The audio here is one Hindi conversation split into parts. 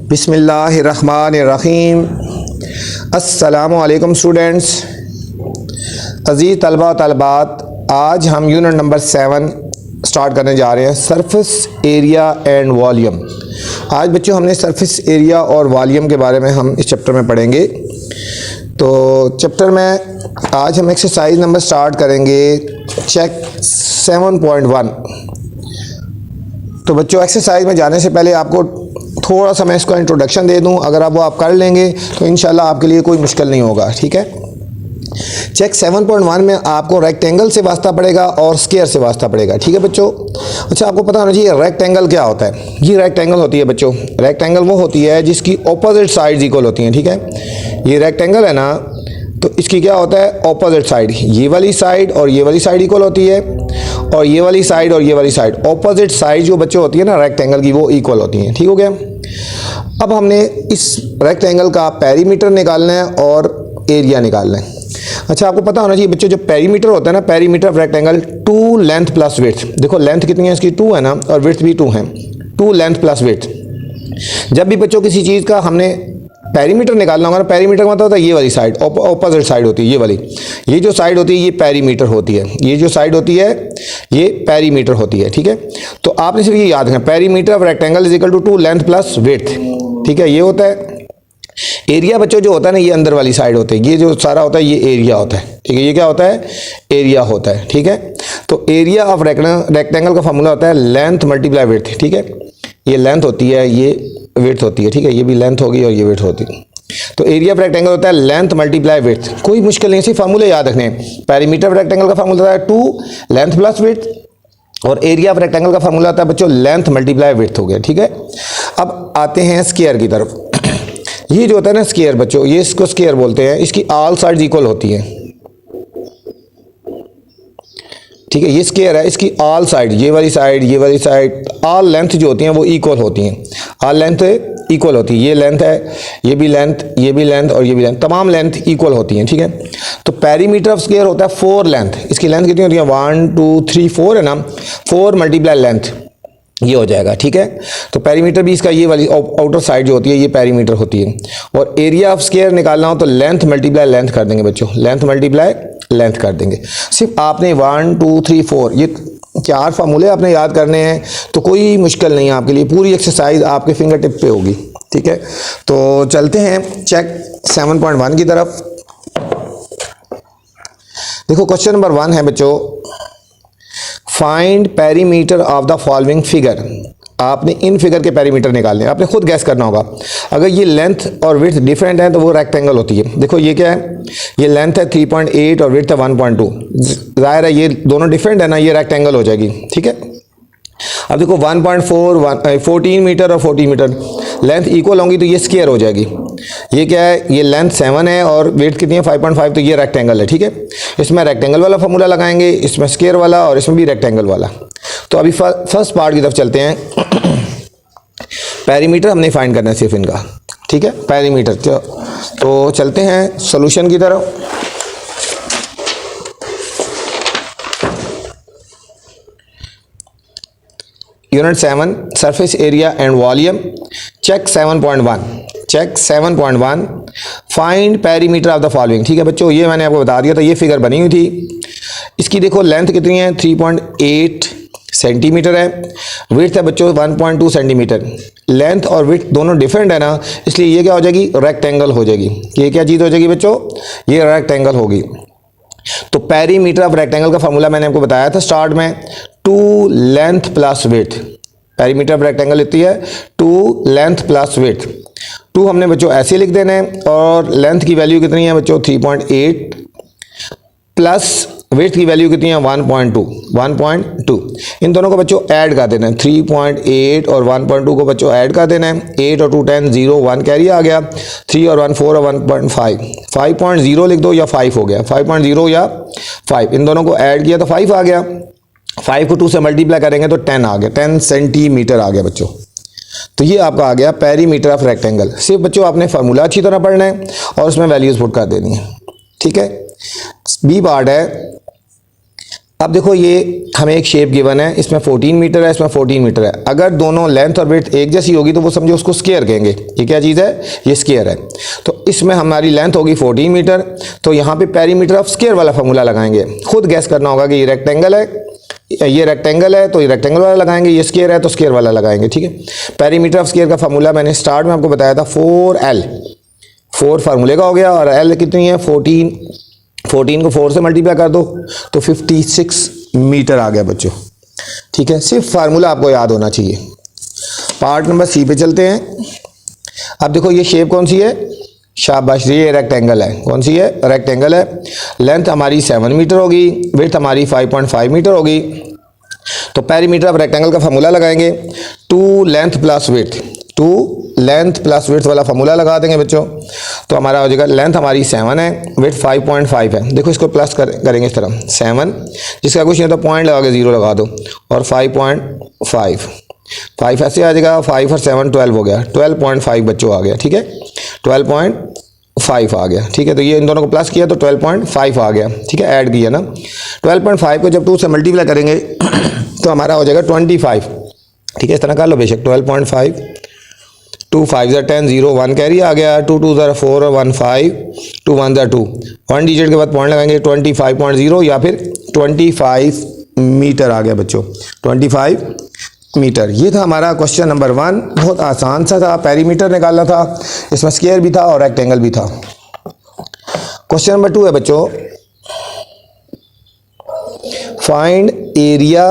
बिस्मिल्लाहिर्रहमानिर्रहीम। अस्सलामुअलैकुम स्टूडेंट्स, अज़ीज़ तलबा तलबात, आज हम यूनिट नंबर 7 स्टार्ट करने जा रहे हैं, सरफेस एरिया एंड वॉल्यूम। आज बच्चों हमने सरफेस एरिया और वॉल्यूम के बारे में हम इस चैप्टर में पढ़ेंगे। तो चैप्टर में आज हम एक्सरसाइज नंबर स्टार्ट करेंगे, चेक 7.1। तो बच्चों एक्सरसाइज में जाने से पहले आपको थोड़ा सा मैं इसका इंट्रोडक्शन दे दूं। अगर आप वो कर लेंगे तो इंशाल्लाह आपके लिए कोई मुश्किल नहीं होगा। ठीक है। चेक 7.1 में आपको रेक्टेंगल से वास्ता पड़ेगा और स्क्वायर से वास्ता पड़ेगा। ठीक है बच्चों। अच्छा, आपको पता होना चाहिए रेक्टेंगल क्या होता है। ये रेक्टेंगल होती है बच्चों, रेक्टेंगल वो होती है जिसकी ऑपोजिट साइड्स इक्वल होती हैं। ठीक है। ये रेक्टेंगल है ना, तो इसकी क्या होता है, ऑपोजिट साइड। ये वाली साइड और ये वाली साइड इक्वल होती है, और ये वाली साइड और ये वाली साइड, ऑपोजिट साइड जो बच्चों होती है ना रेक्टेंगल की, वो इक्वल होती हैं। ठीक हो गया। अब हमने इस रेक्टेंगल का पेरीमीटर निकालना है और एरिया निकालना है। अच्छा, आपको पता होना चाहिए बच्चों, जो पेरीमीटर होता है ना, perimeter of rectangle 2 length plus width. देखो लेंथ कितनी है इसकी, 2 है ना, और विड्थ भी 2 है। 2 लेंथ प्लस विड्थ। जब भी बच्चों किसी चीज़ का हमने पेरीमीटर निकालना होगा ना, पेरीमीटर का मतलब होता है ये वाली साइड, ऑपोजिट साइड होती है ये वाली। ये जो साइड होती है ये पेरीमीटर होती है, ये जो साइड होती है ये पेरीमीटर होती है। ठीक है। तो आपने सिर्फ ये याद रखना, perimeter of rectangle is equal to 2 length plus width. ठीक है, ये होता है। एरिया बच्चों जो होता है ना, ये अंदर वाली साइड होती है, ये जो सारा होता है ये एरिया होता है। ठीक है, ये क्या होता है, एरिया होता है। ठीक है। तो एरिया ऑफ रेक्टेंगल का फॉर्मूला होता है लेंथ मल्टीप्लाई विड्थ। ठीक है, ये लेंथ होती है, ये विड्थ होती है। ठीक है, ये भी लेंथ होगी और ये विड्थ होती है। तो एरिया ऑफ रेक्टेंगल होता है लेंथ मल्टीप्लाई विड्थ। कोई मुश्किल नहीं, सिर्फ फार्मूले याद रखने। पेरीमीटर ऑफ रेक्टेंगल का फार्मूला होता है 2 लेंथ प्लस विड्थ, और एरिया ऑफ रेक्टेंगल का फार्मूला होता है बच्चों लेंथ मल्टीप्लाई विड्थ हो गया। ठीक है। अब आते हैं स्क्वायर की तरफ। ये जो होता है ना स्क्वायर बच्चों, ये इसको स्क्वायर बोलते हैं। इसकी ऑल साइड्स इक्वल होती हैं। ठीक है, ये स्क्वायर है, इसकी ऑल साइड, ये वाली साइड, ये वाली साइड, ऑल लेंथ जो होती हैं वो इक्वल होती हैं। ऑल लेंथ इक्वल होती है। ये लेंथ है, ये भी लेंथ, ये भी लेंथ और ये भी लेंथ, तमाम लेंथ इक्वल होती हैं। ठीक है। तो पेरीमीटर ऑफ स्क्वायर होता है 4 लेंथ। इसकी लेंथ कितनी होती है, 1 2 3 4 है ना, 4 मल्टीप्लाई लेंथ, ये हो जाएगा। ठीक है। तो पेरीमीटर भी इसका, ये वाली आउटर साइड जो होती है ये पेरीमीटर होती है। और एरिया ऑफ स्क्वायर निकालना हो तो लेंथ मल्टीप्लाई लेंथ कर देंगे बच्चों, लेंथ मल्टीप्लाई लेंथ कर देंगे। सिर्फ आपने 1 2 3 4 ये 4 फार्मूले आपने याद करने हैं, तो कोई मुश्किल नहीं है आपके लिए। पूरी एक्सरसाइज आपके फिंगर टिप पे होगी। ठीक है। तो चलते हैं चेक 7.1 की तरफ। देखो क्वेश्चन नंबर 1 है बच्चों, find perimeter of the following figure. आपने इन फिगर के पेरीमीटर निकालने हैं, आपने खुद गैस करना होगा। अगर ये लेंथ और विड्थ डिफरेंट है तो वो रेक्टेंगल होती है। देखो ये क्या है, ये लेंथ है 3.8 और विड्थ है 1.2। जाहिर है ये दोनों डिफरेंट है ना, ये रेक्टेंगल हो जाएगी। ठीक है। अब देखो 1.4 14 मीटर और 14 मीटर लेंथ इक्वल होंगी तो ये स्क्वायर हो जाएगी। ये क्या है, ये लेंथ 7 है और वेट कितनी है 5.5, तो ये रेक्टेंगल है। ठीक है। इसमें रेक्टेंगल वाला फॉर्मूला लगाएंगे, इसमें स्क्वायर वाला और इसमें भी रेक्टेंगल वाला। तो अभी फर्स्ट पार्ट की तरफ चलते हैं। पेरीमीटर हमने फाइंड करना है सिर्फ इनका। ठीक है, पेरीमीटर। तो चलते हैं सॉल्यूशन की तरफ। Unit 7 surface area and volume, check 7.1। Check 7.1 find perimeter of the following. ठीक है बच्चों, ये मैंने आपको बता दिया था, ये फिगर बनी हुई थी। इसकी देखो लेंथ कितनी है, 3.8 सेंटीमीटर है। विड्थ है बच्चों 1.2 सेंटीमीटर। लेंथ और विड्थ दोनों डिफरेंट है ना, इसलिए ये क्या हो जाएगी, रेक्टेंगल हो जाएगी। ये क्या चीज़ हो जाएगी बच्चों, ये रेक्टेंगल होगी। तो पेरीमीटर ऑफ रेक्टेंगल का फॉर्मूला मैंने आपको बताया था स्टार्ट में, 2 length plus width. Perimeter of rectangle लिखती है 2 लेंथ प्लस विड्थ। 2 हमने बच्चों ऐसे लिख देना है, और लेंथ की वैल्यू कितनी है बच्चों 3.8 प्लस विड्थ की वैल्यू कितनी है 1.2। इन दोनों को बच्चों ऐड कर देना है, 3.8 और 1.2 को बच्चों ऐड कर देना है। 8 और 2 10 0 1 कैरी आ गया, 3 और 1 4 और 1.5 5.0 लिख दो या 5 हो गया, 5.0 या 5। इन दोनों को ऐड किया तो 5 आ गया। 5 को 2 से मल्टीप्लाई करेंगे तो 10 आ गया, 10 सेंटीमीटर आ गया बच्चों। तो ये आपका आ गया पेरीमीटर ऑफ रेक्टेंगल। सिर्फ बच्चों आपने फार्मूला अच्छी तरह पढ़ना है और उसमें वैल्यूज पुट कर देनी है। ठीक है। बी पार्ट है अब देखो ये हमें एक शेप गिवन है, इसमें 14 मीटर है, इसमें 14 मीटर है। अगर दोनों लेंथ और विड्थ एक जैसी होगी तो वो समझो उसको स्क्वायर कहेंगे। ये क्या चीज़ है? ये स्क्वायर है। तो इसमें हमारी लेंथ होगी 14 मीटर, तो यहाँ पे पेरीमीटर ऑफ स्क्वायर वाला फॉर्मूला लगाएंगे। खुद गैस करना होगा कि ये रेक्टेंगल है, ये रेक्टेंगल है तो ये रेक्टेंगल वाला लगाएंगे, ये स्क्वायर है तो स्क्वायर वाला लगाएंगे। ठीक है, पेरीमीटर ऑफ स्क्वायर का फॉर्मूला मैंने स्टार्ट में आपको बताया था 4L, 4 फार्मूले का हो गया, और L कितनी है 14, 14 को 4 से मल्टीप्लाई कर दो तो 56 मीटर आ गया बच्चों। ठीक है, सिर्फ फार्मूला आपको याद होना चाहिए। पार्ट नंबर सी पे चलते हैं। अब देखो ये शेप कौन सी है? शाबाश, ये रेक्टेंगल है। कौन सी है? रेक्टेंगल है। लेंथ हमारी 7 मीटर होगी, विड्थ हमारी 5.5 मीटर होगी। तो पेरीमीटर ऑफ रेक्टेंगल का फार्मूला लगाएंगे 2 length plus width, 2 length plus width वाला फार्मूला लगा देंगे बच्चों। तो हमारा हो जाएगा लेंथ हमारी 7 है, विड्थ 5.5 है। देखो इसको प्लस करेंगे इस तरह, 7 जिसका कुछ नहीं तो पॉइंट लगा के 0 लगा दो, और 5.5, 5 ऐसे आ जाएगा, 5 और 7 12 हो गया, 12.5 बच्चों आ गया। ठीक है, 12.5 आ गया। ठीक है, तो ये इन दोनों को प्लस किया तो 12.5 आ गया। ठीक है, ऐड किया ना, 12.5 को जब 2 से मल्टीप्लाई करेंगे तो हमारा हो जाएगा 25। ठीक है, इस तरह कर लो बेशक, 12.5, 2 5 10, 0 1 कैरी आ गया, 2 2 4 और 1 5, 2 1 2, 1 डिजिट के बाद पॉइंट लगाएंगे 25.0 या फिर 25 मीटर आ गया बच्चों, 25 मीटर। ये था हमारा क्वेश्चन नंबर 1। बहुत आसान सा था, पेरीमीटर निकालना था, इसमें स्क्वायर भी था और रेक्टेंगल भी था। क्वेश्चन नंबर 2 है बच्चों, find area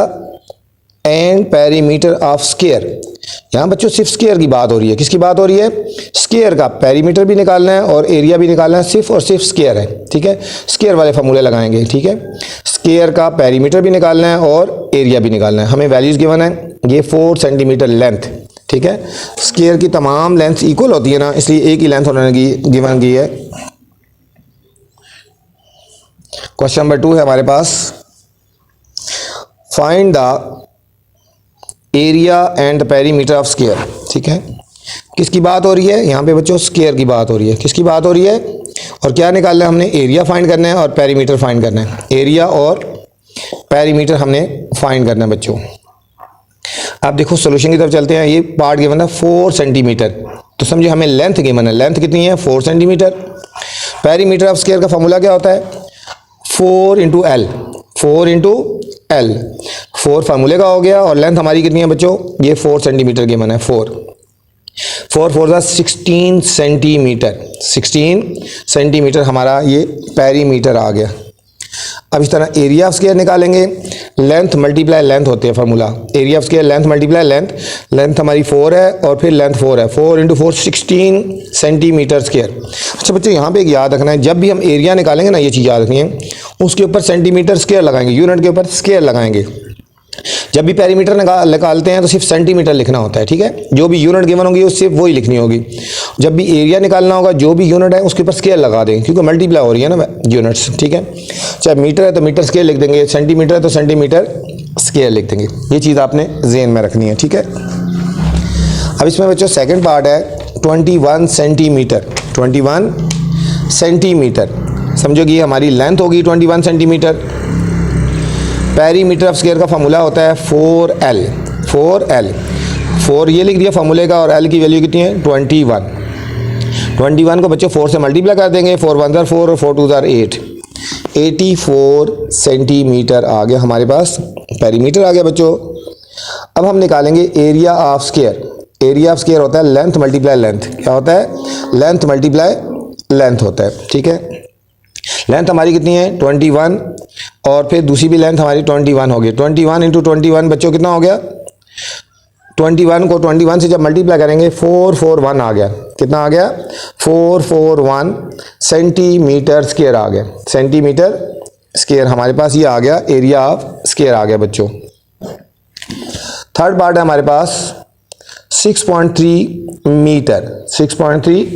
and perimeter of square. यहाँ बच्चों सिर्फ स्क्वायर की बात हो रही है। किसकी बात हो रही है? स्क्वायर का पेरीमीटर भी निकालना है और एरिया भी निकालना है, सिर्फ और सिर्फ स्क्वायर है। ठीक है, स्क्वायर वाले फॉर्मूले लगाएंगे। ठीक है, स्क्वायर का पेरीमीटर भी निकालना है और एरिया भी निकालना है। हमें वैल्यूज गिवन है, ये 4 सेंटीमीटर लेंथ। ठीक है, स्क्वायर की तमाम लेंथ इक्वल होती है ना, इसलिए एक ही लेंथ होने की गिवन की है। क्वेश्चन नंबर 2 है हमारे पास, find the area and perimeter of square. ठीक है, किसकी बात हो रही है यहाँ पे बच्चों? स्क्वायर की बात हो रही है। किसकी बात हो रही है? और क्या निकालना है हमने? एरिया फाइंड करना है और पेरीमीटर फाइंड करना है। एरिया और पेरीमीटर हमने फाइंड करना है बच्चों। अब देखो सोल्यूशन की तरफ चलते हैं। ये पार्ट गिवन है 4 सेंटीमीटर, तो समझे हमें लेंथ गिवन है। लेंथ कितनी है? 4 सेंटीमीटर। पेरीमीटर ऑफ स्क्वायर का फॉर्मूला क्या होता है? 4 इंटू एल, 4 इंटू एल, 4 फार्मूले का हो गया। और लेंथ हमारी कितनी है बच्चों? ये 4 सेंटीमीटर गिवन है। 4 4 4 16 सेंटीमीटर, 16 सेंटीमीटर हमारा ये पेरीमीटर आ गया। अब इस तरह एरिया ऑफ स्क्वायर निकालेंगे, लेंथ मल्टीप्लाई लेंथ होते हैं formula. Area of square length multiply length, length हमारी 4 है और फिर लेंथ 4 है, 4 इंटू 4 16 सेंटीमीटर स्क्वायर। अच्छा बच्चों यहाँ पे एक याद रखना है, जब भी हम एरिया निकालेंगे ना, ये चीज़ याद रखनी है, उसके ऊपर सेंटीमीटर स्क्वायर लगाएंगे, यूनिट के ऊपर स्क्वायर लगाएंगे। जब भी पेरीमीटर निकालते हैं तो सिर्फ सेंटीमीटर लिखना होता है। ठीक है, जो भी यूनिट गिवन होगी वो सिर्फ वही लिखनी होगी। जब भी एरिया निकालना होगा, जो भी यूनिट है उसके ऊपर स्केल लगा देंगे, क्योंकि मल्टीप्लाई हो रही है ना यूनिट्स। ठीक है, चाहे मीटर है तो मीटर स्केल लिख देंगे, सेंटीमीटर है तो सेंटीमीटर स्केल लिख देंगे। ये चीज़ आपने ज़हन में रखनी है। ठीक है, अब इसमें बच्चों सेकेंड पार्ट है 21 सेंटीमीटर। 21 सेंटीमीटर समझो कि हमारी लेंथ होगी 21 सेंटीमीटर। पेरीमीटर ऑफ स्क्वायर का फॉर्मूला होता है 4L, 4L, 4 ये लिख दिया फॉर्मूले का, और L की वैल्यू कितनी है? 21। 21 को बच्चों 4 से मल्टीप्लाई कर देंगे, 4 1 4 और 4 2 8, 84 सेंटीमीटर आ गया हमारे पास, पेरीमीटर आ गया बच्चों। अब हम निकालेंगे area of square. Area of square होता है लेंथ मल्टीप्लाई लेंथ। क्या होता है? लेंथ मल्टीप्लाई लेंथ होता है। ठीक है, लेंथ हमारी कितनी है? 21, और फिर दूसरी भी लेंथ हमारी 21 हो गई। 21 इंटू 21 बच्चों कितना हो गया? 21 को 21 से जब मल्टीप्लाई करेंगे 441 आ गया। कितना आ गया? 441 सेंटीमीटर स्क्वायर आ गया। सेंटीमीटर स्क्वायर हमारे पास ये आ गया, एरिया ऑफ स्क्वायर आ गया बच्चों। थर्ड पार्ट है हमारे पास 6.3 मीटर। 6.3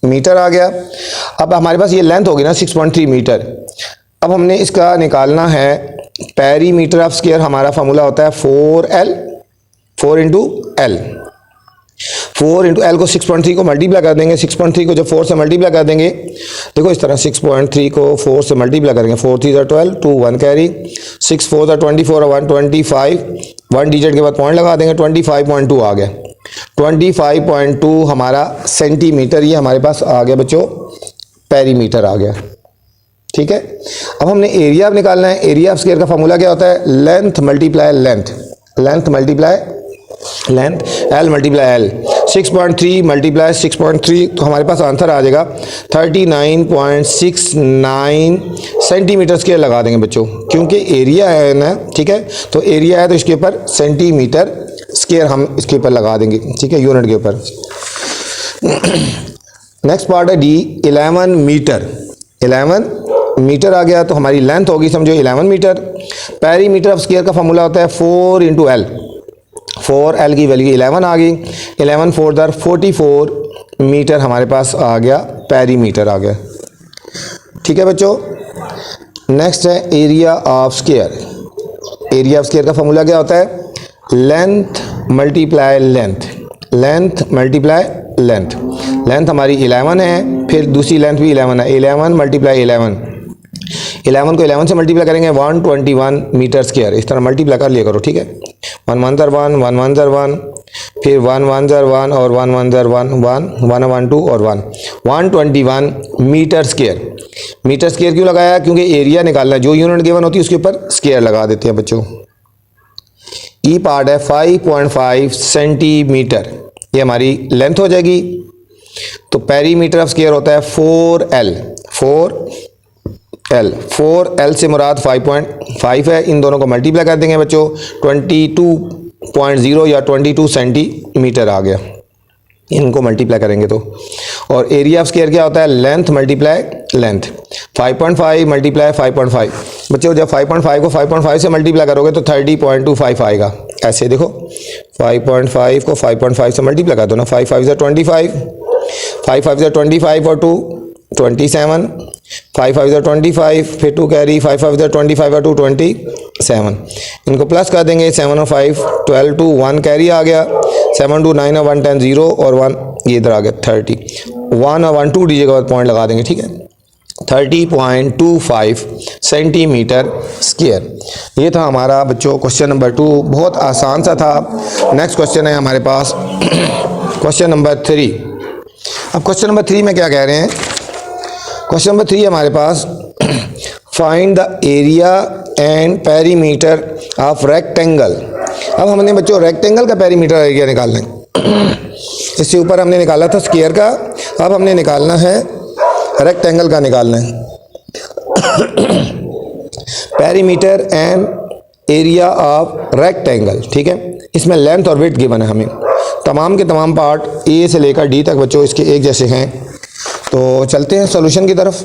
मीटर आ गया। अब हमारे पास ये लेंथ होगी ना 6.3 मीटर। अब हमने इसका निकालना है पेरीमीटर ऑफ स्क्वायर। हमारा फॉर्मूला होता है 4L, 4 into L. 4 into L को 6.3 को मल्टीप्लाई कर देंगे, 6.3 को जब 4 से मल्टीप्लाई कर देंगे, देखो इस तरह 6.3 को 4 से मल्टीप्लाई करेंगे, 4 3 12, 2 1 कैरी, 6 4 24 और 1 25, 1 डिजिट के बाद पॉइंट लगा देंगे, 25.2 आ गया। 25.2 हमारा सेंटीमीटर ये हमारे पास आ गया बच्चों, पेरीमीटर आ गया। ठीक है, अब हमने एरिया निकालना है। एरिया ऑफ स्क्वायर का फॉर्मूला क्या होता है? Length multiply length, length multiply length, L multiply L. 6.3 multiply 6.3 तो हमारे पास आंसर आ जाएगा 39.69 सेंटीमीटर स्क्वायर लगा देंगे बच्चों, क्योंकि एरिया है ना। ठीक है, तो एरिया है तो इसके ऊपर सेंटीमीटर स्क्वायर हम इसके ऊपर लगा देंगे। ठीक है, यूनिट के ऊपर। नेक्स्ट पार्ट है डी, 11 मीटर। 11 मीटर आ गया तो हमारी लेंथ होगी समझो 11 मीटर। पेरीमीटर ऑफ स्क्वायर का फॉर्मूला होता है 4 इंटू एल। 4L की वैल्यू 11 आ गई, 11 4 दर 44 मीटर हमारे पास आ गया, पेरीमीटर आ गया। ठीक है बच्चों, नेक्स्ट है area of square. Area of square का फॉर्मूला क्या होता है? Length multiply length, length multiply length. Length हमारी 11 है, फिर दूसरी लेंथ भी 11 है, 11 मल्टीप्लाई 11। 11 को 11 से मल्टीप्लाई करेंगे 121 मीटर स्क्वायर। इस तरह मल्टीप्लाई कर लिया करो। ठीक है, 1 1 1 1 1 1, फिर 1 1 1 और 1 1 1 1 1 1 2 और 1 121 मीटर स्क्वायर। मीटर स्क्वायर क्यों लगाया? क्योंकि एरिया निकालना है, जो यूनिट गिवन होती है उसके ऊपर स्क्वायर लगा देते हैं बच्चों। ई पार्ट है 5.5 सेंटीमीटर, ये हमारी लेंथ हो जाएगी। तो पेरीमीटर ऑफ स्क्वायर होता है 4L। 4L से मुराद 5.5 है, इन दोनों को मल्टीप्लाई कर देंगे बच्चों, 22.0 या 22 सेंटीमीटर आ गया, इनको मल्टीप्लाई करेंगे तो। और एरिया ऑफ स्क्वायर क्या होता है? Length multiply length. 5.5 मल्टीप्लाई 5.5 बच्चों, जब 5.5 को 5.5 से मल्टीप्लाई करोगे तो 30.25 आएगा। ऐसे देखो 5.5 को 5.5 से मल्टीप्लाई कर दो ना, 5 5 25, 5 5 25 और 2 27, 5 5 25, फिर 2 कैरी, 5 5 25 और 2 27। इनको प्लस कर देंगे, 7 और 5 12 2 1 कैरी आ गया, 7 2 9 और 1 10 0 और 1 ये इधर आ गया 30। 1 और 1 2 डीजे के बाद पॉइंट लगा देंगे। ठीक है, 30.25 सेंटीमीटर स्क्वायर। ये था हमारा बच्चों क्वेश्चन नंबर 2, बहुत आसान सा था। नेक्स्ट क्वेश्चन है हमारे पास क्वेश्चन नंबर 3। अब क्वेश्चन नंबर 3 में क्या कह रहे हैं? क्वेश्चन नंबर 3 हमारे पास find the area and perimeter of rectangle. अब हमने बच्चों रेक्टेंगल का पेरीमीटर एरिया निकालना है। इससे ऊपर हमने निकाला था स्क्वायर का, अब हमने निकालना है रेक्टेंगल का निकालना है। Perimeter and area of rectangle. ठीक है, इसमें लेंथ और विड्थ गिवन है हमें। तमाम के तमाम पार्ट ए से लेकर डी तक बच्चों इसके एक जैसे हैं। तो चलते हैं सॉल्यूशन की तरफ।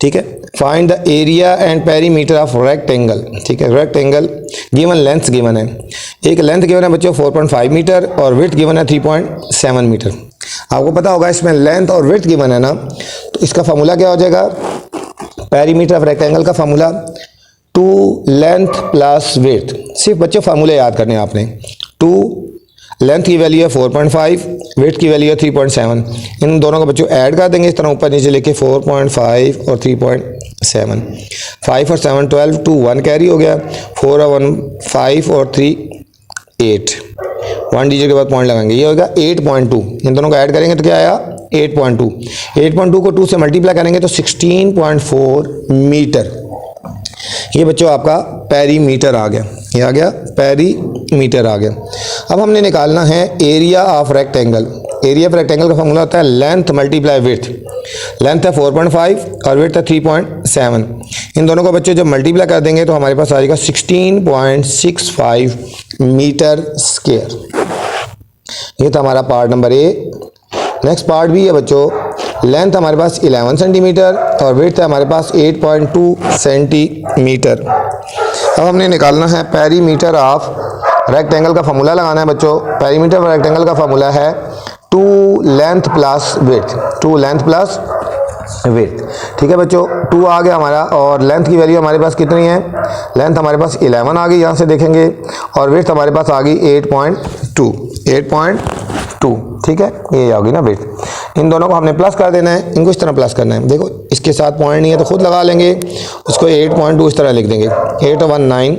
ठीक है, find the area and perimeter of rectangle. ठीक है, रेक्टेंगल गिवन लेंथ गिवन है, एक लेंथ गिवन है बच्चों 4.5 मीटर और विड्थ गिवन है 3.7 मीटर। आपको पता होगा इसमें लेंथ और विड्थ गिवन है ना, तो इसका फॉर्मूला क्या हो जाएगा? पेरीमीटर ऑफ रेक्टेंगल का फॉर्मूला 2 लेंथ प्लस विड्थ। सिर्फ बच्चों फार्मूले याद करने हैं आपने। 2 लेंथ की वैल्यू है 4.5, विड्थ की वैल्यू है 3.7। इन दोनों को बच्चों ऐड कर देंगे इस तरह ऊपर नीचे लेके 4.5 और 3.7। 5 और 7 12 2 1 कैरी हो गया, 4 और 1 5 और 3 8। 1 डिजिट के बाद पॉइंट लगाएंगे, ये होगा 8.2। इन दोनों को ऐड करेंगे तो क्या आया? 8.2। 8.2 को 2 से मल्टीप्लाई करेंगे तो 16.4 मीटर। ये बच्चों आपका पेरीमीटर आ गया, ये आ गया पेरीमीटर आ गया। अब हमने निकालना है area of rectangle. Area of rectangle का फॉर्मूला होता है लेंथ मल्टीप्लाई विड्थ। लेंथ है 4.5 और विड्थ है 3.7। इन दोनों को बच्चों जब मल्टीप्लाई कर देंगे तो हमारे पास आ जाएगा 16.65 मीटर स्क्वायर। ये था हमारा part number A. Next part भी है बच्चों, लेंथ हमारे पास 11 सेंटीमीटर और विड्थ है हमारे पास 8.2 सेंटीमीटर। अब हमने निकालना है पेरीमीटर ऑफ रेक्टेंगल का फॉर्मूला लगाना है बच्चों। पेरीमीटर ऑफ रेक्टेंगल का फॉर्मूला है 2 length plus width. 2 length plus width. ठीक है बच्चों, 2 आ गया हमारा, और लेंथ की वैल्यू हमारे पास कितनी है, लेंथ हमारे पास 11 आ गई, यहाँ से देखेंगे, और विड्थ हमारे पास आ गई 8.2। ठीक है, ये आ गई ना विड्थ। इन दोनों को हमने प्लस कर देना है, इनको इस तरह प्लस करना है। देखो इसके साथ पॉइंट नहीं है तो खुद लगा लेंगे, उसको 8.2 इस तरह लिख देंगे, 8 और 1 9,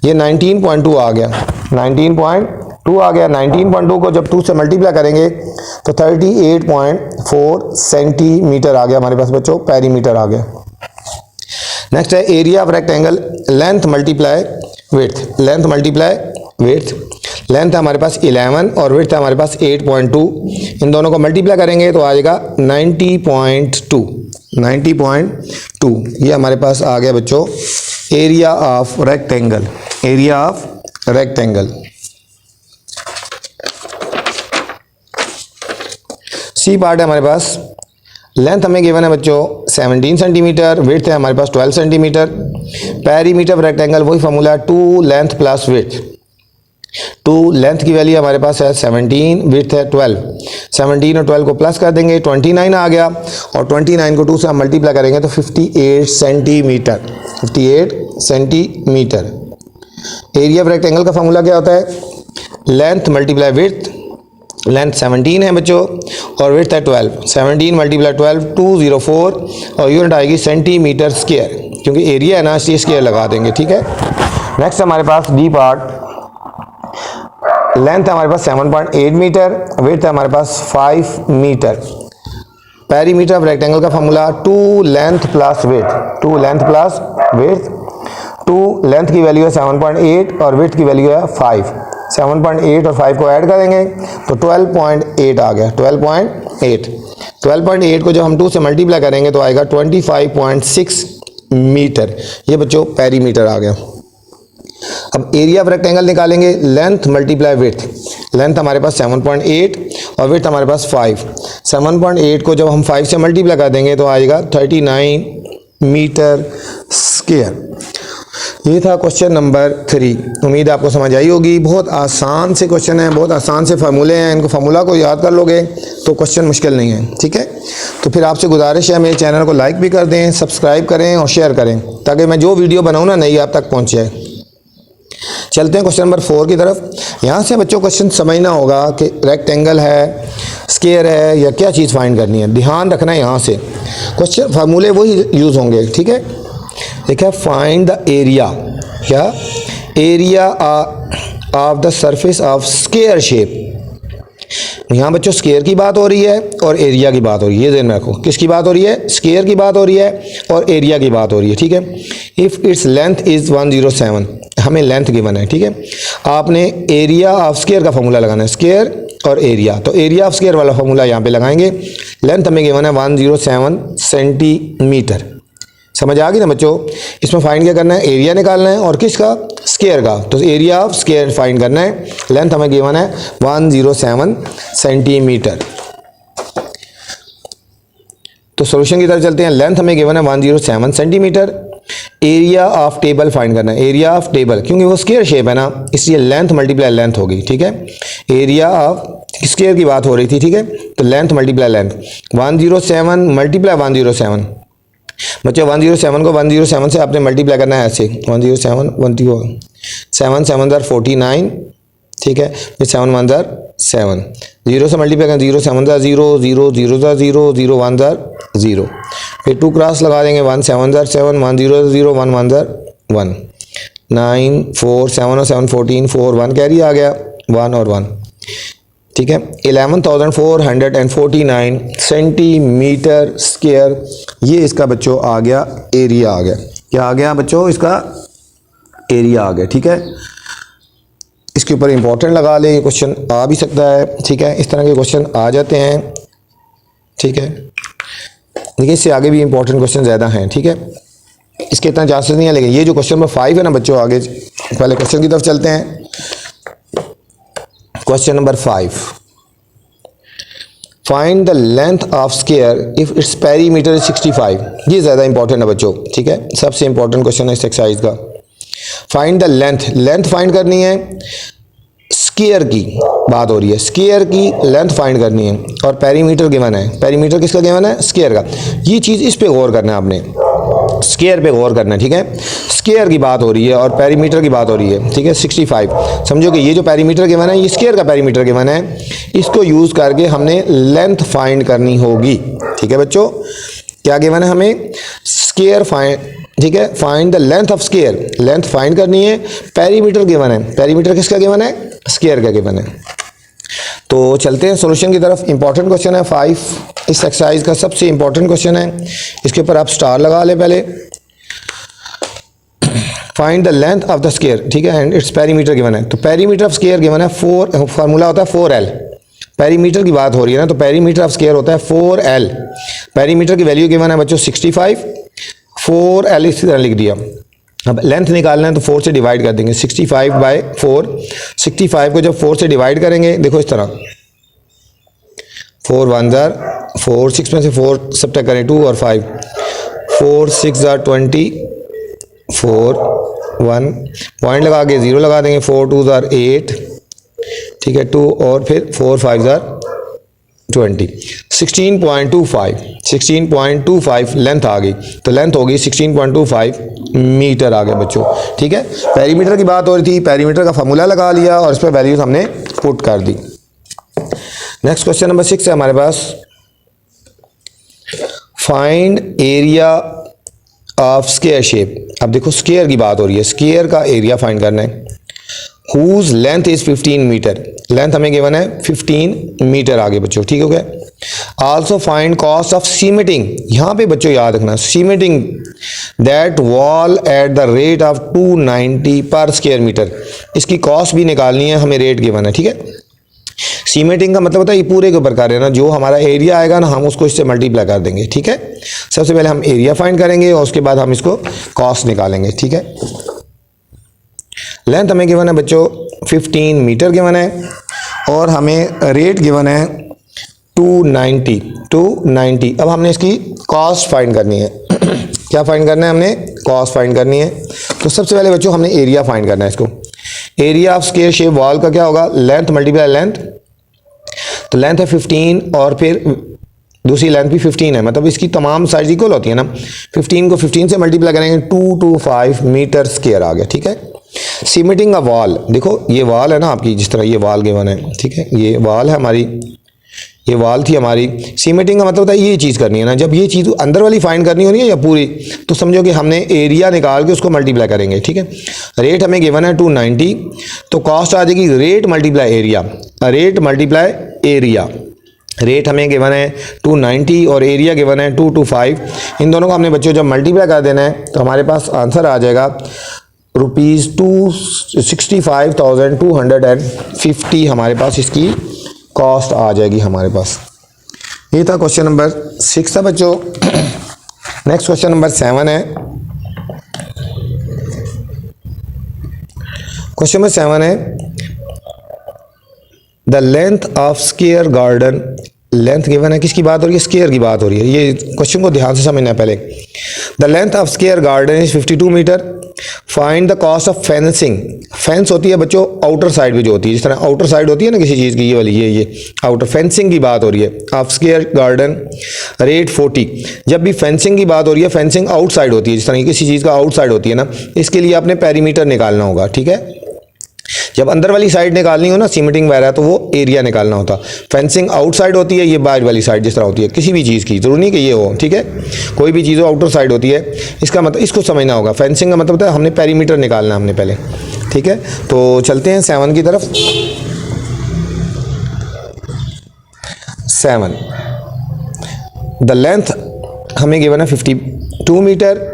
ये 19.2 आ गया, 19.2 आ गया। 19.2 को जब 2 से मल्टीप्लाई करेंगे तो 38.4 सेंटीमीटर आ गया हमारे पास बच्चों, पेरीमीटर आ गया। नेक्स्ट है area of rectangle, length multiply width, length multiply width. Length है हमारे पास 11 और विड्थ है हमारे पास 8.2, इन दोनों को मल्टीप्लाई करेंगे तो आ जाएगा 90.2, 90.2। ये हमारे पास आ गया बच्चों area of rectangle, area of rectangle. C part है हमारे पास, लेंथ हमें गिवन है बच्चों 17 सेंटीमीटर, विड्थ है हमारे पास 12 सेंटीमीटर। पेरीमीटर ऑफ रेक्टेंगल वही formula 2 length plus width. 2 length की वैल्यू हमारे पास है 17, विड्थ है 12। 17 और 12 को प्लस कर देंगे 29 आ गया, और 29 को 2 से हम मल्टीप्लाई करेंगे तो 58 centimetre, 58 centimetre. Area of rectangle का फॉर्मूला क्या होता है, लेंथ मल्टीप्लाई विड्थ। लेंथ 17 है बच्चों और विड्थ है 12, 17 मल्टीप्लाई 12 204, और यूनिट आएगी सेंटीमीटर स्क्वायर, क्योंकि एरिया है ना इसलिए स्क्वायर लगा देंगे। ठीक है, नेक्स्ट हमारे पास डी पार्ट, लेंथ है हमारे पास 7.8 मीटर, विड्थ है हमारे पास 5 मीटर। पेरीमीटर ऑफ रेक्टेंगल का formula 2 length plus width, 2 length plus width. 2 length की वैल्यू है 7.8 और विड्थ की वैल्यू है 5। 7.8 और 5 को ऐड करेंगे तो 12.8 आ गया, 12.8। 12.8 को जब हम 2 से मल्टीप्लाई करेंगे तो आएगा 25.6 मीटर। ये बच्चों पेरीमीटर आ गया। अब एरिया ऑफ रेक्टेंगल निकालेंगे, लेंथ मल्टीप्लाई विड्थ। लेंथ हमारे पास 7.8 और विड्थ हमारे पास 5। 7.8 को जब हम 5 से मल्टीप्लाई कर देंगे तो आएगा 39 मीटर स्क्वायर। ये था क्वेश्चन नंबर 3। उम्मीद आपको समझ आई होगी। बहुत आसान से क्वेश्चन है, बहुत आसान से फार्मूले हैं, इनको फार्मूला को याद कर लोगे तो क्वेश्चन मुश्किल नहीं है। ठीक है, तो फिर आपसे गुजारिश है मेरे चैनल को लाइक भी कर दें, सब्सक्राइब करें और शेयर करें, ताकि मैं जो वीडियो बनाऊँ ना नई आप तक पहुँच जाए। चलते हैं क्वेश्चन नंबर 4 की तरफ। यहाँ से बच्चों क्वेश्चन समझना होगा कि रेक्टेंगल है, स्क्वायर है, या क्या चीज़ फाइंड करनी है, ध्यान रखना है। यहाँ से क्वेश्चन फार्मूले वही यूज़ होंगे। ठीक है, देखिए फाइंड द एरिया, क्या area of the surface of square shape. यहाँ बच्चों स्क्वायर की बात हो रही है और एरिया की बात हो रही है, ये ध्यान में रखो। किसकी बात हो रही है, स्क्वायर की बात हो रही है और एरिया की बात हो रही है। ठीक है, इफ़ इट्स लेंथ इज़ 107, हमें लेंथ गिवन है। ठीक है, आपने एरिया ऑफ स्क्वायर का फॉर्मूला लगाना है, स्क्वायर और एरिया। तो एरिया ऑफ स्क्वायर वाला फॉर्मूला यहाँ पे लगाएंगे। लेंथ हमें गिवन है 107 सेंटीमीटर। समझ आ गई ना बच्चों। इसमें फाइंड क्या करना है, एरिया निकालना है और किसका, स्क्वायर का। तो एरिया ऑफ स्क्वायर फाइंड करना है। लेंथ हमें गिवन है 107 सेंटीमीटर। तो सॉल्यूशन की तरफ चलते हैं। लेंथ हमें गिवन है 107 centimetre. Area of table find करना है, एरिया ऑफ टेबल, क्योंकि वो स्क्वायर शेप है ना, इसलिए लेंथ मल्टीप्लाई लेंथ होगी। ठीक है, एरिया ऑफ स्क्वायर की बात हो रही थी। ठीक है, तो लेंथ मल्टीप्लाई लेंथ, 107 मल्टीप्लाई 107। बच्चों 107 को 107 से आपने मल्टीप्लाई करना है ऐसे, 107 7 7 49। ठीक है, फिर 7 1 7, 0 से मल्टीप्लाई करना, 0 7 0, 0 0 0, 0 1 0, फिर 2 क्रॉस लगा देंगे, 1 7 7, 1 0 0, 1 1 1, 9 4 7 और 7 14, 4 1 कैरी आ गया, 1 और 1। ठीक है, 11,449 सेंटीमीटर स्क्वायर। ये इसका बच्चों आ गया एरिया आ गया। क्या आ गया बच्चों, इसका एरिया आ गया। ठीक है, इसके ऊपर इंपॉर्टेंट लगा लें, ये क्वेश्चन आ भी सकता है। ठीक है, इस तरह के क्वेश्चन आ जाते हैं। ठीक है, देखिए इससे आगे भी इंपॉर्टेंट क्वेश्चन ज़्यादा हैं। ठीक है, इसके इतना चांसेस नहीं है, लेकिन ये जो क्वेश्चन नंबर 5 है ना बच्चों, आगे पहले क्वेश्चन की तरफ चलते हैं। Question number 5, find the length of square if its perimeter is 65। ये ज़्यादा इंपॉर्टेंट है बच्चों। ठीक है, सबसे इंपॉर्टेंट क्वेश्चन है इस एक्सरसाइज का। Find the length, length find करनी है स्क्वायर की बात हो रही है, स्क्वायर की लेंथ फाइंड करनी है और पेरीमीटर गिवन है। पेरीमीटर किसका गिवन है? स्क्वायर का। ये चीज़ इस पे गौर करना है आपने, स्क्वायर पे गौर करना है, ठीक है। स्क्वायर की बात हो रही है और पेरीमीटर की बात हो रही है, ठीक है। 65 समझो कि ये जो पेरीमीटर गिवन है ये स्क्वायर का पेरीमीटर गिवन है, इसको यूज़ करके हमने लेंथ फाइंड करनी होगी, ठीक है बच्चों। क्या गिवन है हमें? स्क्वायर फाइंड, ठीक है। Find the length of square, length find करनी है। पेरीमीटर गिवन है, पेरीमीटर किसका गिवन है? स्क्वायर का गिवन है। तो चलते हैं सॉल्यूशन की तरफ। इंपॉर्टेंट क्वेश्चन है 5, इस एक्सरसाइज का सबसे इंपॉर्टेंट क्वेश्चन है, इसके ऊपर आप स्टार लगा ले पहले। Find the length of the square, ठीक है, एंड इट्स पेरीमीटर गिवन है। तो पेरीमीटर ऑफ स्क्वायर गिवन है 4, फार्मूला होता है 4L। पेरीमीटर की बात हो रही है ना, तो पेरीमीटर ऑफ स्क्वायर होता है 4L। पेरीमीटर की वैल्यू गिवन है बच्चों 65, 4L इसी तरह लिख दिया। अब लेंथ निकालना है तो 4 से डिवाइड कर देंगे, 65/4। 65 को जब 4 से डिवाइड करेंगे, देखो इस तरह, 4 1 जार 4, 6 में से 4 सब्ट्रैक्ट करें 2 और 5, 4 6 जार 20, 4 1 पॉइंट लगा के 0 लगा देंगे, 4 2 जार 8, ठीक है, 2 और फिर 4 5 जार 20, 16.25 लेंथ आ गई। तो लेंथ होगी 16.25 मीटर आ गया बच्चों, ठीक है। पेरीमीटर की बात हो रही थी, पेरीमीटर का फार्मूला लगा लिया और इस पर वैल्यूज हमने पुट कर दी। नेक्स्ट क्वेश्चन नंबर 6 है हमारे पास, find area of square shape. अब देखो स्क्वायर की बात हो रही है, स्क्वायर का एरिया फाइंड करना है। Whose length is 15 metre, length हमें गिवन है 15 मीटर आगे बच्चों, ठीक हो गया। Also find cost of cementing, यहाँ पे बच्चों याद रखना, cementing that wall at the rate of 290 per square metre, इसकी कॉस्ट भी निकालनी है, हमें रेट गिवन है, ठीक है। सीमेंटिंग का मतलब होता है ये पूरे के ऊपर कर रहे हैं ना, जो हमारा एरिया आएगा ना हम उसको इससे मल्टीप्लाई कर देंगे, ठीक है। सबसे पहले हम एरिया फाइंड करेंगे और उसके बाद हम इसको कॉस्ट निकालेंगे, ठीक है। लेंथ हमें गिवन है बच्चों 15 मीटर गिवन है और हमें रेट गिवन है 290। अब हमने इसकी कॉस्ट फाइंड करनी है। क्या फाइंड करना है? हमने कॉस्ट फाइंड करनी है। तो सबसे पहले बच्चों हमने एरिया फाइंड करना है इसको। Area of square shape wall का क्या होगा? लेंथ मल्टीप्लाई लेंथ, तो लेंथ है 15 और फिर दूसरी लेंथ भी 15 है, मतलब इसकी तमाम साइज इक्वल होती है ना। 15 को 15 से मल्टीप्लाई करेंगे 225 मीटर स्क्वायर आ गया, ठीक है। सीमेंटिंग का वॉल, देखो ये वॉल है ना आपकी, जिस तरह ये वॉल गिवन है, ठीक है, ये वॉल है हमारी, ये वॉल थी हमारी। सीमेंटिंग का मतलब होता है ये चीज़ करनी है ना, जब ये चीज़ अंदर वाली फाइंड करनी होनी है या पूरी, तो समझो कि हमने एरिया निकाल के उसको मल्टीप्लाई करेंगे, ठीक है। रेट हमें गिवन है 290, तो कॉस्ट आ जाएगी rate multiply area, rate multiply area. Rate हमें गिवन है 290 और एरिया गिवन है 225। इन दोनों को हमने बच्चों जब मल्टीप्लाई कर देना है तो हमारे पास आंसर आ जाएगा ₹265,250 हमारे पास इसकी कॉस्ट आ जाएगी हमारे पास। ये था क्वेश्चन नंबर 6 था बच्चों। नेक्स्ट क्वेश्चन नंबर 7 है। क्वेश्चन नंबर 7 है, the length of square garden. Length given है, किसकी बात हो रही है? स्क्वायर की बात हो रही है। ये क्वेश्चन को ध्यान से समझना है पहले। The length of square garden is 52 metre. Find the cost of fencing. Fence होती है बच्चों आउटर साइड में जो होती है, जिस तरह आउटर साइड होती है ना किसी चीज़ की, ये वाली ये आउटर फेंसिंग की बात हो रही है। Of square garden rate 40। जब भी फेंसिंग की बात हो रही है, फेंसिंग आउटसाइड होती है, जिस तरह किसी चीज़ का आउटसाइड होती है ना, इसके लिए आपने पेरीमीटर निकालना होगा, ठीक है। जब अंदर वाली साइड निकालनी हो ना सीमेंटिंग वगैरह, तो वो एरिया निकालना होता। फेंसिंग आउटसाइड होती है, ये बाहर वाली साइड जिस तरह होती है किसी भी चीज़ की, जरूरी नहीं कि ये हो, ठीक है। कोई भी चीज़ हो आउटर साइड होती है, इसका मतलब इसको समझना होगा। फेंसिंग का मतलब होता है हमने पेरीमीटर निकालना हमने पहले, ठीक है। तो चलते हैं 7 की तरफ। 7 द लेंथ हमें गिवन है 52 मीटर,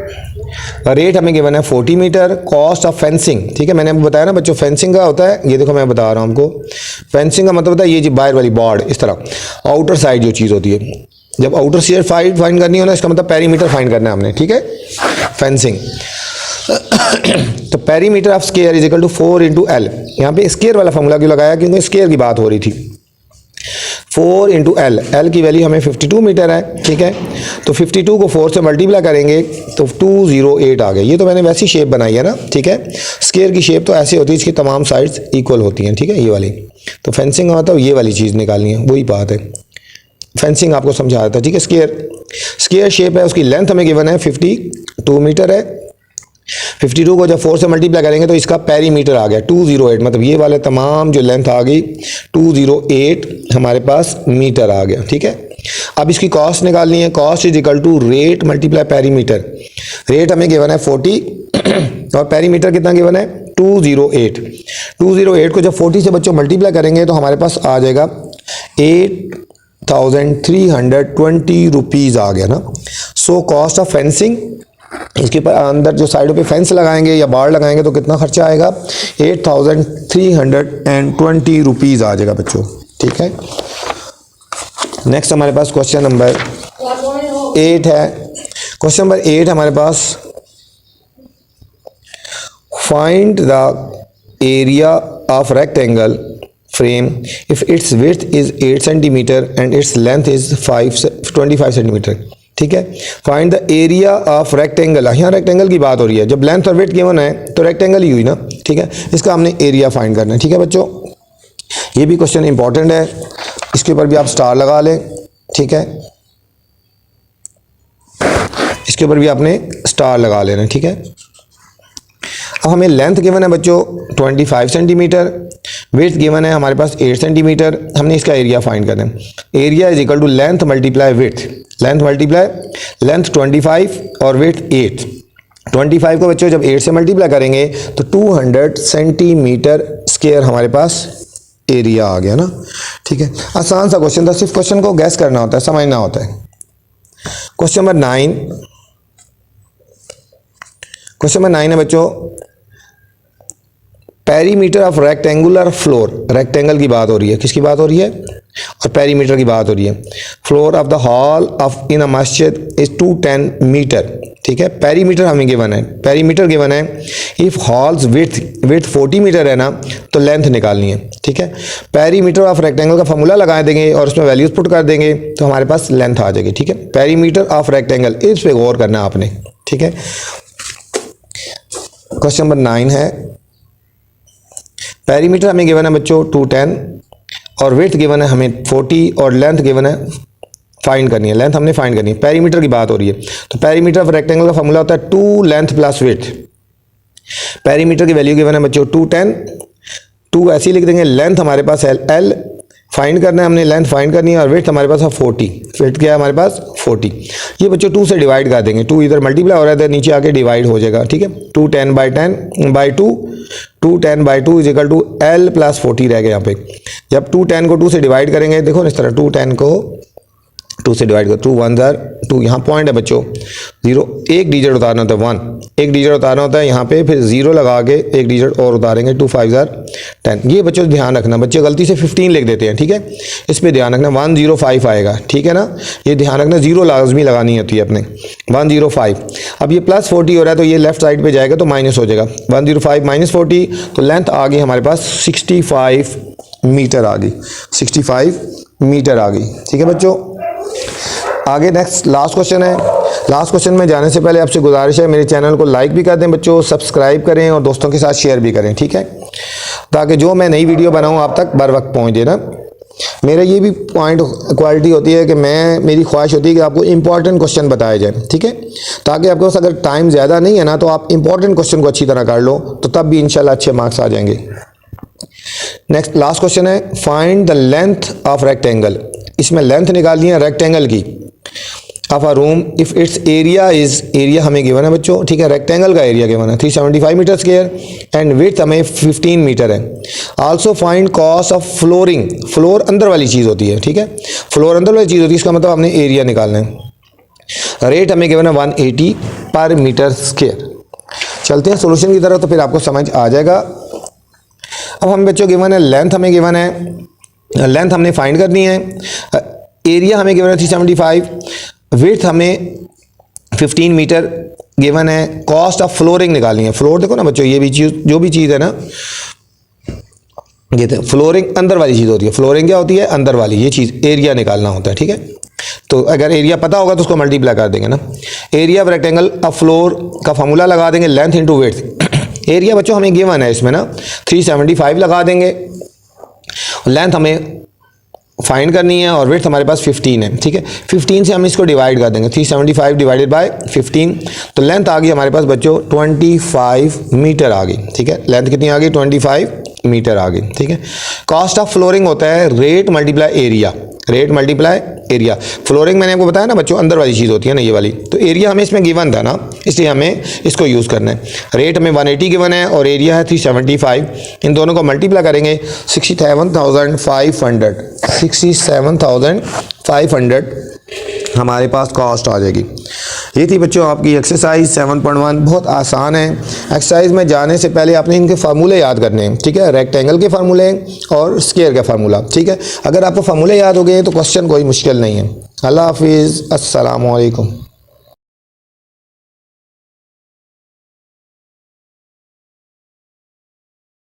रेट हमें गिवन है 40 मीटर। कॉस्ट ऑफ फेंसिंग, ठीक है, मैंने आपको बताया ना बच्चों फेंसिंग का होता है, ये देखो मैं बता रहा हूँ आपको। फेंसिंग का मतलब होता है ये जो बाहर वाली बॉर्ड, इस तरह आउटर साइड जो चीज़ होती है। जब आउटर साइड फाइंड करनी हो ना, इसका मतलब पेरीमीटर फाइंड करना है हमने, ठीक है। फेंसिंग तो perimeter of square is equal to 4 × L। यहाँ पे स्क्वायर वाला फॉर्मूला क्यों लगाया? क्योंकि स्क्वायर की बात हो रही थी। 4 इंटू एल, एल की वैल्यू हमें 52 मीटर है, ठीक है। तो 52 को 4 से मल्टीप्लाई करेंगे तो 208 आ गए। ये तो मैंने वैसी शेप बनाई है ना, ठीक है। स्क्वायर की शेप तो ऐसे होती है, इसकी तमाम साइड्स इक्वल होती हैं, ठीक है, ये वाली। तो फेंसिंग का मतलब ये वाली चीज़ निकालनी है, वही बात है। फेंसिंग आपको समझा रहा था, ठीक है। स्क्वायर शेप है, उसकी लेंथ हमें गिवन है 52 मीटर है। 52 को जब 4 से मल्टीप्लाई करेंगे तो इसका पेरीमीटर आ गया 208, मतलब ये वाले तमाम जो लेंथ आ गई 208 हमारे पास मीटर आ गया, ठीक है। अब इसकी कॉस्ट निकालनी है, cost is equal to rate multiply perimeter. Rate हमें गिवन है 40 और पेरीमीटर कितना गिवन है 208। 208 को जब 40 से बच्चों मल्टीप्लाई करेंगे तो हमारे पास आ जाएगा 8320 रुपीज़ आ गया ना। सो कॉस्ट ऑफ फेंसिंग, इसके पर अंदर जो साइडों पे फेंस लगाएंगे या बाड़ लगाएंगे तो कितना खर्चा आएगा 8320 रुपीज़ आ जाएगा बच्चों, ठीक है। नेक्स्ट हमारे पास क्वेश्चन नंबर 8 है। क्वेश्चन नंबर 8 हमारे पास, find the area of rectangle frame if its width is 8 centimetre and its length is 25 centimetre, ठीक है। Find the area of rectangle, यहाँ रेक्टेंगल की बात हो रही है, जब लेंथ और विड्थ गिवन है तो रेक्टेंगल ही हुई ना, ठीक है। इसका हमने एरिया फाइंड करना है, ठीक है बच्चों। ये भी क्वेश्चन इंपॉर्टेंट है, इसके ऊपर भी आप स्टार लगा लें, ठीक है। इसके ऊपर भी आपने स्टार लगा लेना, ठीक है। अब हमें लेंथ गिवन है बच्चों 25 सेंटीमीटर, विड्थ गिवन है हमारे पास 8 सेंटीमीटर, हमने इसका एरिया फाइंड करना है। Area is equal to length multiply width, length multiply length 25 और विड्थ 8। 25 को बच्चों जब 8 से मल्टीप्लाई करेंगे तो 200 सेंटीमीटर स्क्वायर हमारे पास एरिया आ गया ना, ठीक है। आसान सा क्वेश्चन था, सिर्फ क्वेश्चन को गैस करना होता है, समझना होता है। क्वेश्चन नंबर 9, क्वेश्चन नंबर 9 है बच्चों, perimeter of rectangular floor, rectangle की बात हो रही है, किसकी बात हो रही है, और पेरीमीटर की बात हो रही है। Floor of the hall of in a मस्जिद इज 210 मीटर, ठीक है। पेरीमीटर हमें गिवन है, पेरीमीटर गिवन है। इफ हॉल्स विड्थ 40 मीटर है ना तो लेंथ निकालनी है, ठीक है। पेरीमीटर ऑफ रेक्टेंगल का फॉर्मूला लगा देंगे और उसमें वैल्यूज पुट कर देंगे तो हमारे पास लेंथ आ जाएगी, ठीक है। पेरीमीटर ऑफ रेक्टेंगल, इस पे गौर करना है आपने, ठीक है। क्वेश्चन नंबर 9 है, पेरीमीटर हमें गिवन है बच्चों 210 और विड्थ गिवन है हमें 40 और लेंथ गिवन है, फाइंड करनी है, लेंथ हमने फाइंड करनी है। पेरीमीटर की बात हो रही है तो पेरीमीटर ऑफ रेक्टेंगल का फॉर्मूला होता है 2 लेंथ प्लस विड्थ। पेरीमीटर की वैल्यू गिवन है बच्चों 210, 2 ऐसे ही लिख देंगे, लेंथ हमारे पास एल फाइंड करना है हमने, लेंथ फाइंड करनी है और विड्थ हमारे पास है 40, विड्थ क्या है हमारे पास 40। ये बच्चों 2 से डिवाइड कर देंगे, 2 इधर मल्टीप्लाई हो रहा है नीचे आके डिवाइड हो जाएगा, ठीक है। 210/2 is equal to L plus 40 रह गया यहाँ पे। जब 210 को 2 से डिवाइड करेंगे, देखो ना इस तरह 210 को 2 से डिवाइड करो, 2 1 ज़ार 2, यहाँ पॉइंट है बच्चों 0, एक डिजिट उतारना होता है 1, एक डिजिट उतारना होता है यहाँ पे, फिर 0 लगा के एक डिजिट और उतारेंगे, 2 5 ज़ार 10। ये बच्चों ध्यान रखना, बच्चे गलती से 15 लिख देते हैं, ठीक है। इस पर ध्यान रखना, 105 आएगा, ठीक है ना। ये ध्यान रखना, 0 लाजमी लगानी होती है अपने, 105। अब ये प्लस 40 हो रहा है तो ये लेफ्ट साइड पे जाएगा तो माइनस हो जाएगा, 105 माइनस 40, तो लेंथ आ गई हमारे पास 65 मीटर आ गई, 65 मीटर आ गई, ठीक है बच्चों। आगे नेक्स्ट लास्ट क्वेश्चन है। लास्ट क्वेश्चन में जाने से पहले आपसे गुजारिश है, मेरे चैनल को लाइक भी कर दें बच्चों, सब्सक्राइब करें और दोस्तों के साथ शेयर भी करें, ठीक है, ताकि जो मैं नई वीडियो बनाऊं आप तक बर वक्त पहुंच ना। मेरा ये भी पॉइंट क्वालिटी होती है कि मेरी ख्वाहिश होती है कि आपको इंपॉर्टेंट क्वेश्चन बताए जाए, ठीक है, ताकि आपके पास अगर टाइम ज़्यादा नहीं है ना तो आप इंपॉर्टेंट क्वेश्चन को अच्छी तरह कर लो, तो तब भी इंशाल्लाह अच्छे मार्क्स आ जाएंगे। नेक्स्ट लास्ट क्वेश्चन है, find the length of rectangle. इसमें लेंथ निकालनी है रेक्टेंगल की of a room if it's area is, area हमें गिवन है बच्चों, ठीक है, रेक्टेंगल का एरिया गिवन है 375 मीटर स्क्वायर एंड विड्थ हमें 15 मीटर है। Also find cost of flooring, floor अंदर वाली चीज़ होती है, ठीक है, फ्लोर अंदर वाली चीज़ होती है, इसका मतलब हमने एरिया निकालना है। रेट हमें गिवन है 180 पर मीटर स्क्वायर। चलते हैं सोल्यूशन की तरफ तो फिर आपको समझ आ जाएगा। अब हम बच्चों गिवन है लेंथ, हमें गिवन है लेंथ हमने फाइंड करनी है, एरिया हमें गिवन है 375, विड्थ हमें 15 मीटर गिवन है, कॉस्ट ऑफ फ्लोरिंग निकालनी है। फ्लोर देखो ना बच्चों, ये भी चीज़ जो भी चीज़ है ना, ये फ्लोरिंग अंदर वाली चीज़ होती है, फ्लोरिंग क्या होती है, अंदर वाली, ये चीज़ एरिया निकालना होता है, ठीक है। तो अगर एरिया पता होगा तो उसको मल्टीप्लाई कर देंगे ना। Area of rectangle of floor का फार्मूला लगा देंगे, लेंथ इंटू विड्थ। एरिया बच्चों हमें गिवन है इसमें ना, 375 लगा देंगे, लेंथ हमें फाइंड करनी है और विड्थ हमारे पास 15 है, ठीक है। 15 से हम इसको डिवाइड कर देंगे, 375 डिवाइडेड बाय 15, तो लेंथ आ गई हमारे पास बच्चों 25 मीटर आ गई, ठीक है। लेंथ कितनी आ गई, 25 मीटर आ गई, ठीक है। कॉस्ट ऑफ फ्लोरिंग होता है rate multiply area, rate multiply area. Flooring मैंने आपको बताया ना बच्चों अंदर वाली चीज़ होती है ना, ये वाली, तो एरिया हमें इसमें गिवन था ना, इसलिए हमें इसको यूज़ करना है। रेट हमें 180 गिवन है और एरिया है 375, इन दोनों को मल्टीप्लाई करेंगे 67,500 हमारे पास कॉस्ट आ जाएगी। ये थी बच्चों आपकी एक्सरसाइज 7.1, बहुत आसान है। एक्सरसाइज में जाने से पहले आपने इनके फार्मूले याद करने हैं, ठीक है, रेक्टेंगल के फार्मूले और स्क्वायर का फार्मूला, ठीक है। अगर आपको फार्मूले याद हो गए तो क्वेश्चन कोई मुश्किल नहीं है। अल्लाह हाफिज़, अस्सलाम वालेकुम।